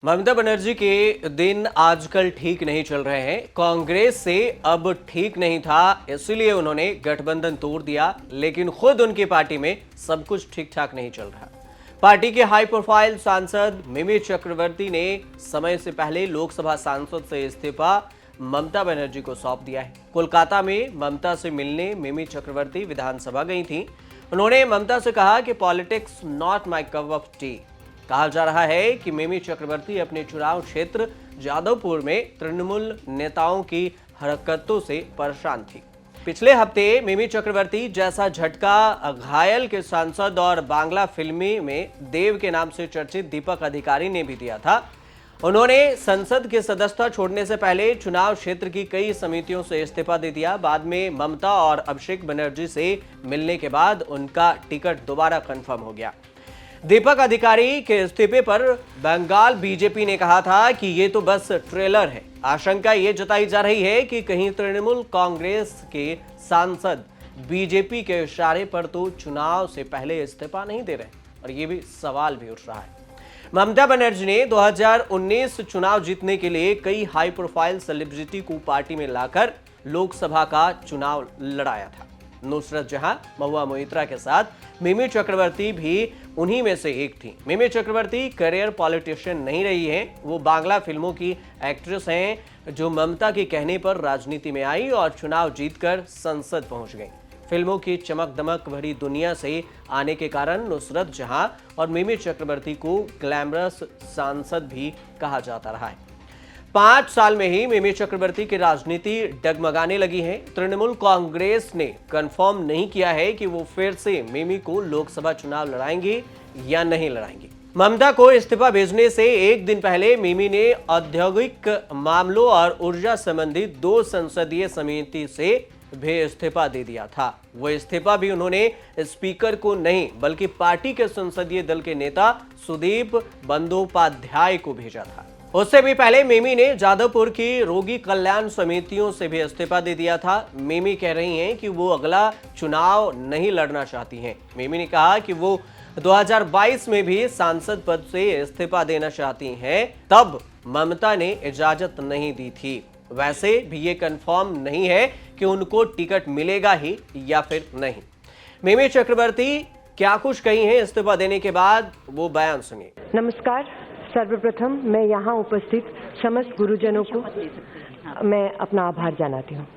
ममता बनर्जी के दिन आजकल ठीक नहीं चल रहे हैं। कांग्रेस से अब ठीक नहीं था, इसलिए उन्होंने गठबंधन तोड़ दिया, लेकिन खुद उनकी पार्टी में सब कुछ ठीक ठाक नहीं चल रहा। पार्टी के हाई प्रोफाइल सांसद मिमी चक्रवर्ती ने समय से पहले लोकसभा सांसद से इस्तीफा ममता बनर्जी को सौंप दिया है। कोलकाता में ममता से मिलने मिमी चक्रवर्ती विधानसभा गई थी। उन्होंने ममता से कहा कि politics not my cup of T. कहा जा रहा है कि मिमी चक्रवर्ती अपने चुनाव क्षेत्र जादवपुर में तृणमूल नेताओं की हरकतों से परेशान थी। पिछले हफ्ते मिमी चक्रवर्ती जैसा झटका घायल के सांसद और बांग्ला फिल्मी में देव के नाम से चर्चित दीपक अधिकारी ने भी दिया था। उन्होंने संसद की सदस्यता छोड़ने से पहले चुनाव क्षेत्र की कई समितियों से इस्तीफा दे दिया। बाद में ममता और अभिषेक बनर्जी से मिलने के बाद उनका टिकट दोबारा कंफर्म हो गया। दीपक अधिकारी के इस्तीफे पर बंगाल बीजेपी ने कहा था कि ये तो बस ट्रेलर है। आशंका ये जताई जा रही है कि कहीं तृणमूल कांग्रेस के सांसद बीजेपी के इशारे पर तो चुनाव से पहले इस्तीफा नहीं दे रहे, और ये भी सवाल भी उठ रहा है। ममता बनर्जी ने 2019 चुनाव जीतने के लिए कई हाई प्रोफाइल सेलिब्रिटी को पार्टी में लाकर लोकसभा का चुनाव लड़ाया था। नुसरत जहां, महुआ मोइत्रा के साथ मिमी चक्रवर्ती भी उन्हीं में से एक थी। मिमी चक्रवर्ती करियर पॉलिटिशियन नहीं रही हैं, वो बांग्ला फिल्मों की एक्ट्रेस हैं जो ममता के कहने पर राजनीति में आई और चुनाव जीतकर संसद पहुंच गई। फिल्मों की चमक दमक भरी दुनिया से आने के कारण नुसरत जहां और मिमी चक्रवर्ती को ग्लैमरस सांसद भी कहा जाता रहा है। 5 साल में ही मिमी चक्रवर्ती की राजनीति डगमगाने लगी है। तृणमूल कांग्रेस ने कंफर्म नहीं किया है कि वो फिर से मिमी को लोकसभा चुनाव लड़ाएंगी या नहीं लड़ाएंगी। ममता को इस्तीफा भेजने से एक दिन पहले मिमी ने औद्योगिक मामलों और ऊर्जा संबंधी 2 संसदीय समिति से भी इस्तीफा दे दिया था। वो इस्तीफा भी उन्होंने स्पीकर को नहीं बल्कि पार्टी के संसदीय दल के नेता सुदीप बंदोपाध्याय को भेजा था। उससे भी पहले मिमी ने जादवपुर की रोगी कल्याण समितियों से भी इस्तीफा दे दिया था। मिमी कह रही हैं कि वो अगला चुनाव नहीं लड़ना चाहती हैं। मिमी ने कहा कि वो 2022 में भी सांसद पद से इस्तीफा देना चाहती हैं, तब ममता ने इजाजत नहीं दी थी। वैसे भी ये कंफर्म नहीं है कि उनको टिकट मिलेगा ही या फिर नहीं। मिमी चक्रवर्ती क्या कुछ कही हैं इस्तीफा देने के बाद, वो बयान सुनिए। नमस्कार, सर्वप्रथम मैं यहाँ उपस्थित समस्त गुरुजनों को मैं अपना आभार জানাती हूँ।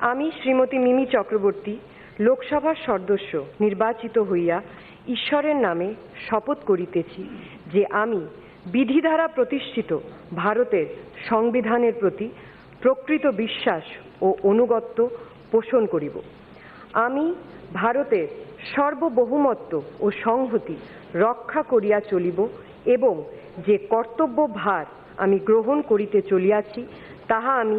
আমি শ্রীমতী মিমি চক্রবর্তী লোকসভার সদস্য নির্বাচিত হইয়া ঈশ্বরের নামে শপথ করিতেছি যে আমি বিধি দ্বারা প্রতিষ্ঠিত ভারতের সংবিধানের প্রতি প্রকৃত বিশ্বাস ও অনুগত্য পোষণ করিব। আমি ভারতের সর্ববহুমত্ব ও সংহতি রক্ষা করিয়া চলিব এবং যে কর্তব্য ভার আমি গ্রহণ করিতে চলিয়াছি তাহা আমি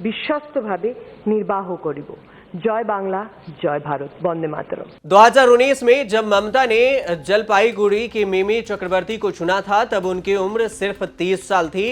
বিশ্বস্তভাবে নির্বাহ করিব। जय बांग्ला, जय भारत, वंदे मातरम। 2019 में जब ममता ने जलपाईगुड़ी की मिमी चक्रवर्ती को चुना था तब उनकी उम्र सिर्फ 30 साल थी।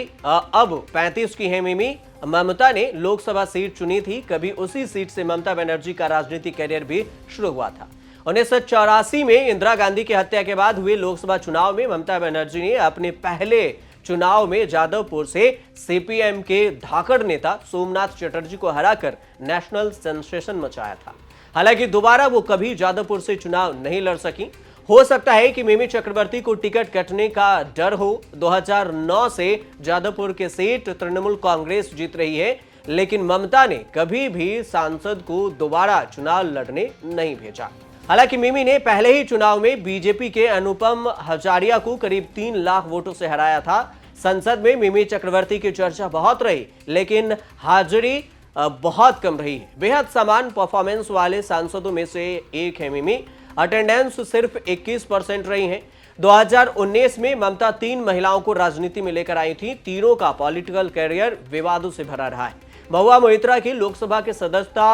अब 35 की है मिमी। ममता ने लोकसभा सीट चुनी थी। कभी उसी सीट से ममता बनर्जी का राजनीतिक करियर भी शुरू हुआ था। 1984 में इंदिरा गांधी की हत्या के बाद हुए लोकसभा चुनाव में ममता बनर्जी ने अपने पहले चुनाव में जादवपुर से सीपीएम के धाकड़ नेता सोमनाथ चटर्जी को हराकर नेशनल सेंसेशन मचाया था। हालांकि दोबारा वो कभी जादवपुर से चुनाव नहीं लड़ सकी। हो सकता है कि मिमी चक्रवर्ती को टिकट कटने का डर हो। 2009 से जादवपुर की सीट तृणमूल कांग्रेस जीत रही है, लेकिन ममता ने कभी भी सांसद को दोबारा चुनाव लड़ने नहीं भेजा। हालांकि मिमी ने पहले ही चुनाव में बीजेपी के अनुपम हजारिया को करीब 3 लाख वोटों से हराया था। संसद में मिमी चक्रवर्ती की चर्चा बहुत रही, लेकिन हाजिरी बहुत कम रही है। बेहद समान परफॉर्मेंस वाले सांसदों में से एक है मिमी। अटेंडेंस सिर्फ 21% रही है। 2019 में ममता 3 महिलाओं को राजनीति में लेकर आई थी। तीनों का पॉलिटिकल कैरियर विवादों से भरा रहा है। महुआ मोइत्रा की लोकसभा की सदस्यता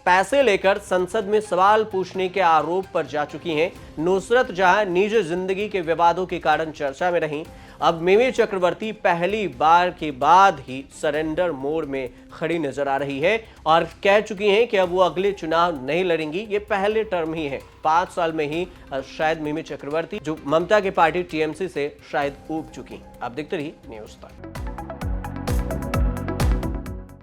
पैसे लेकर संसद में सवाल पूछने के आरोप पर जा चुकी हैं। नुसरत जहां निजी जिंदगी के विवादों के कारण चर्चा में रहीं, अब मिमी चक्रवर्ती पहली बार के बाद ही सरेंडर मोड में खड़ी नजर आ रही है और कह चुकी हैं कि अब वो अगले चुनाव नहीं लड़ेंगी। ये पहले टर्म ही है, 5 साल में ही शायद मिमी चक्रवर्ती जो ममता की पार्टी टीएमसी से शायद ऊब चुकी। आप देखते रहिए न्यूज़ तक।